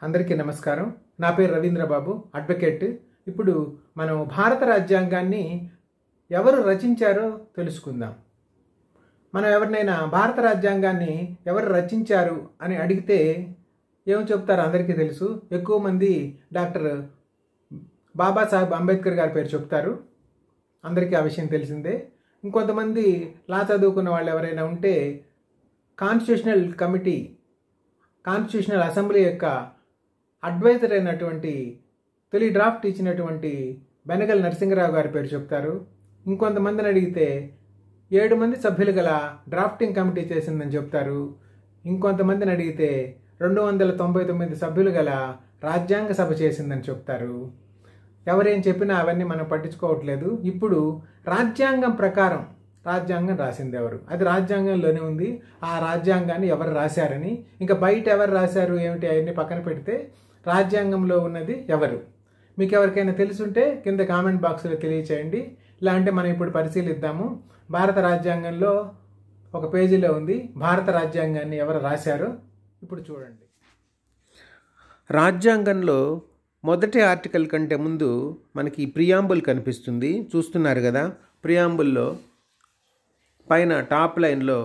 అందరికీ నమస్కారం. నా పేరు రవీంద్ర బాబు, అడ్వకేట్. ఇప్పుడు మనం భారత రాజ్యాంగాన్ని ఎవరు రచించారో తెలుసుకుందాం. మనం ఎవరినైనా భారత రాజ్యాంగాన్ని ఎవరు రచించారు అని అడిగితే ఏం చెప్తారో అందరికీ తెలుసు. ఎక్కువ మంది డాక్టర్ బాబాసాహెబ్ అంబేద్కర్ గారి పేరు చెప్తారు. అందరికీ ఆ విషయం తెలిసిందే. ఇంకొంతమంది లా చదువుకున్న వాళ్ళు ఎవరైనా ఉంటే కాన్స్టిట్యూషనల్ అసెంబ్లీ యొక్క అడ్వైజర్ అయినటువంటి తొలి డ్రాఫ్ట్ ఇచ్చినటువంటి బెనగల్ నరసింహరావు గారి పేరు చెప్తారు. ఇంకొంతమందిని అడిగితే 7 మంది సభ్యులు గల డ్రాఫ్టింగ్ కమిటీ చేసిందని చెప్తారు. ఇంకొంతమందిని అడిగితే 299 సభ్యులు గల రాజ్యాంగ సభ చేసిందని చెప్తారు. ఎవరేం చెప్పినా అవన్నీ మనం పట్టించుకోవట్లేదు. ఇప్పుడు రాజ్యాంగం ప్రకారం రాజ్యాంగం రాసింది ఎవరు, అది రాజ్యాంగంలోనే ఉంది. ఆ రాజ్యాంగాన్ని ఎవరు రాశారని, ఇంకా బయట ఎవరు రాశారు ఏమిటి అవన్నీ పక్కన పెడితే రాజ్యాంగంలో ఉన్నది ఎవరు, మీకు ఎవరికైనా తెలుసుంటే కింద కామెంట్ బాక్స్లో తెలియచేయండి. ఇలా అంటే మనం ఇప్పుడు పరిశీలిద్దాము. భారత రాజ్యాంగంలో ఒక పేజీలో ఉంది భారత రాజ్యాంగాన్ని ఎవరు రాశారో. ఇప్పుడు చూడండి. రాజ్యాంగంలో మొదటి ఆర్టికల్ కంటే ముందు మనకి ప్రియాంబుల్ కనిపిస్తుంది, చూస్తున్నారు కదా. ప్రియాంబుల్లో పైన టాప్ లైన్లో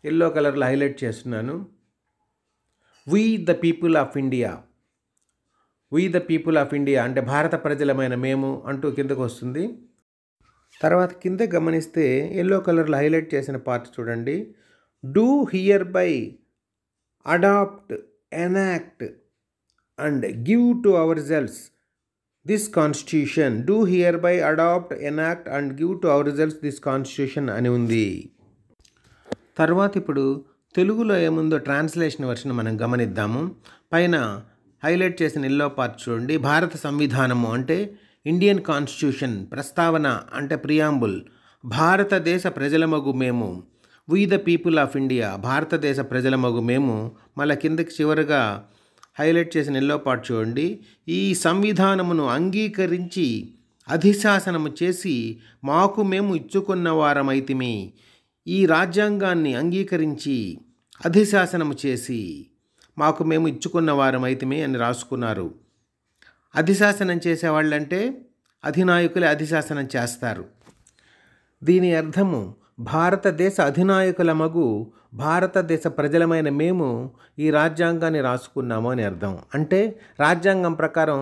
ఎల్లో కలర్లో హైలైట్ చేస్తున్నాను. We the people of India. We the people of India అంటే భారత ప్రజలమైన మేము అంటూ కిందకు వస్తుంది. తర్వాత కింద గమనిస్తే ఎల్లో కలర్లో హైలైట్ చేసిన పార్ట్ చూడండి. Do hereby adopt, enact and give to ourselves this constitution. Do hereby adopt, enact and give to ourselves this constitution అని ఉంది. తర్వాత ఇప్పుడు తెలుగులో ఏముందో ట్రాన్స్లేషన్ వర్షన్ మనం గమనిద్దాము. పైన హైలైట్ చేసిన ఎల్లో పార్ట్ చూడండి. భారత సంవిధానము అంటే ఇండియన్ కాన్స్టిట్యూషన్. ప్రస్తావన అంటే ప్రియాంబుల్. భారతదేశ ప్రజలమగు మేము. We the people of India. భారతదేశ ప్రజలమగు మేము. మళ్ళీ కిందకి చివరిగా హైలైట్ చేసిన ఎల్లో పార్ట్ చూడండి. ఈ సంవిధానమును అంగీకరించి అధిశాసనము చేసి మాకు మేము ఇచ్చుకున్న వారమైతిమి. ఈ రాజ్యాంగాన్ని అంగీకరించి అధిశాసనము చేసి మాకు మేము ఇచ్చుకున్న వారమైతిమి అని రాసుకున్నారు. అధిశాసనం చేసేవాళ్ళంటే అధినాయకులే అధిశాసనం చేస్తారు. దీని అర్థము భారతదేశ అధినాయకులమగు భారతదేశ ప్రజలమైన మేము ఈ రాజ్యాంగాన్ని రాసుకున్నాము అని అర్థం. అంటే రాజ్యాంగం ప్రకారం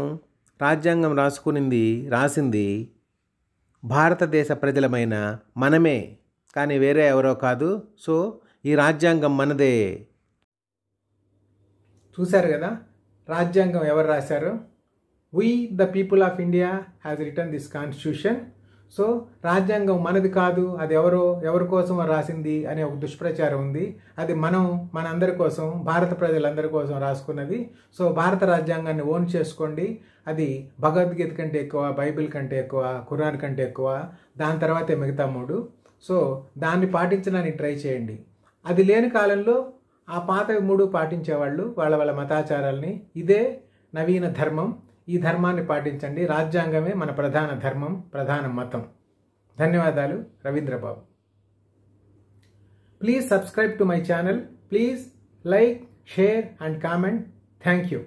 రాజ్యాంగం రాసింది భారతదేశ ప్రజలమైన మనమే, కానీ వేరే ఎవరో కాదు. సో ఈ రాజ్యాంగం మనదే. చూశారు కదా రాజ్యాంగం ఎవరు రాశారు. We the people of India has written this constitution. So రాజ్యాంగం మనది కాదు, అది ఎవరి కోసం రాసింది అనే ఒక దుష్ప్రచారం ఉంది. అది మనందరి కోసం, భారత ప్రజలందరి కోసం రాసుకున్నది. సో భారత రాజ్యాంగాన్ని ఓన్ చేసుకోండి. అది భగవద్గీత కంటే ఎక్కువ, బైబిల్ కంటే ఎక్కువ, ఖురాన్ కంటే ఎక్కువ, దాని తర్వాతే మిగతా 3. సో దాన్ని పాటించడానికి ట్రై చేయండి. అది లేని కాలంలో ఆ పాత 3 పాటించేవాళ్ళు వాళ్ళ మతాచారాలని. ఇదే నవీన ధర్మం. ఈ ధర్మాన్ని పాటించండి. రాజ్యాంగమే మన ప్రధాన ధర్మం, ప్రధాన మతం. ధన్యవాదాలు. Ravindra Babu. Please subscribe to my channel. Please like, share and comment. Thank you.